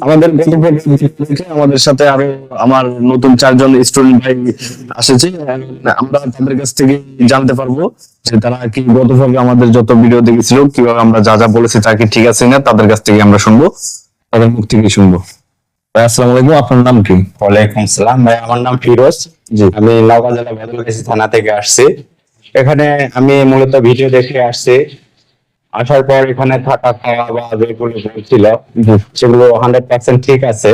আমাদের আমাদের সাথে আরো আমার নতুন 4 জন স্টুডেন্ট ভাই এসেছে। আমরা তাদের কাছ থেকে জানতে পারবো যে তারা কি গতভাবে আমাদের যত ভিডিও দেখেছিল কিভাবে আমরা যা যা বলেছি তা কি ঠিক আছে না, তাদের কাছ থেকে আমরা শুনবো, তাদের মুখ থেকে শুনবো। ভাই আসসালামু আলাইকুম, আপনার নাম কি? ওয়ালাইকুম সালাম ভাই, আমার নাম ফিরোজ। জি। আমি নওগাঁ জেলা বদলগাছি থানা থেকে আসছি। এখানে আমি মূলত ভিডিও দেখে আসছি। আসার পর এখানে থাকা খাওয়া বা যেগুলো বলছিল সেগুলো 100% ঠিক আছে।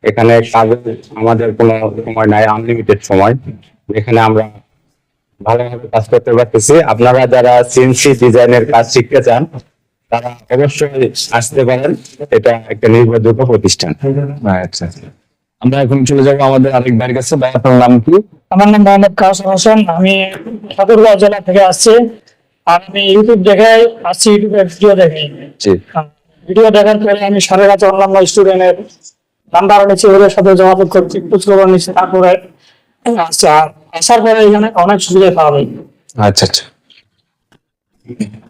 এখানে কাজের আমাদের কোনো সময় নাই, আনলিমিটেড সময়, এখানে আমরা ভালোভাবে কাজ করতে পারতেছি। আপনারা যারা সিএনসি ডিজাইনের কাজ শিখতে চান তারা অবশ্যই আসতে পারেন, এটা একটা নির্ভরযোগ্য প্রতিষ্ঠান। আচ্ছা, আমরা এখন চলে যাবো আমাদের আরেক ভাইয়ের কাছে। ভাই আপনার নাম কি? আমার নাম মোহাম্মদ কাউসার হোসেন, আমি ঠাকুরগাঁও জেলা থেকে আসছি। আর আমি ইউটিউব দেখে আসছি, ইউটিউবে ভিডিও দেখে। জি। ভিডিও দেখার পরে আমি সাড়ে কাছে অন্যান্য স্টুডেন্টের নাম্বার নিচ্ছি, ওদের সাথে যোগাযোগ করছি, খোঁজখবর নিচ্ছি, তারপরে আসছি। আর আসার পরে এখানে অনেক সুবিধা পাওয়া যায়। আচ্ছা আচ্ছা,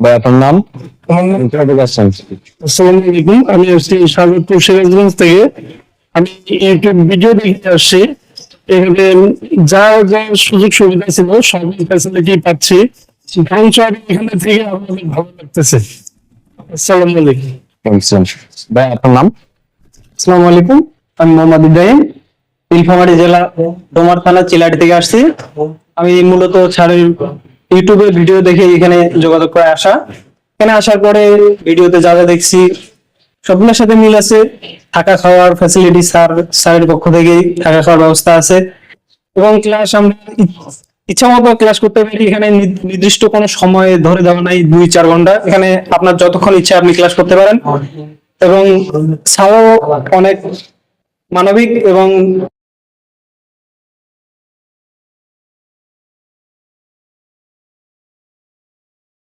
ভাই আপনার নাম? আসসালামু আলাইকুম, আমি আসছি সাগরপুর সিরাজগঞ্জ থেকে। আমি ইউটিউব ভিডিও দেখে আসছি। এখানে যা যা সুযোগ সুবিধা ছিল সব ফ্যাসিলিটি পাচ্ছি। এখানে থেকে আমার অনেক ভালো লাগতেছে। আসসালামু আলাইকুম। ভাই আপনার নাম? আসসালামু আলাইকুম, আমি মোহাম্মদ ইব্রাহিম, নীলফামারী জেলা ডোমার থানা চিলাটি থেকে আসছি। আমি মূলত ইউটিউবে ভিডিও দেখে এখানে যোগাযোগ করে আসা। এখানে আসার পরে ভিডিওতে যা যা দেখছি সবগুলোর সাথে মিল আছে। থাকা খাওয়ার ফ্যাসিলিটি স্যারের পক্ষ থেকেই থাকা খাওয়ার ব্যবস্থা আছে, এবং ক্লাস আমরা ইচ্ছা মতো ক্লাস করতে পারি। এখানে নির্দিষ্ট কোনো সময় ধরে দেওয়া নাই, 2-4 ঘন্টা। এখানে আপনার যতক্ষণ ইচ্ছা আপনি ক্লাস করতে পারেন, এবং স্যারও অনেক মানবিক এবং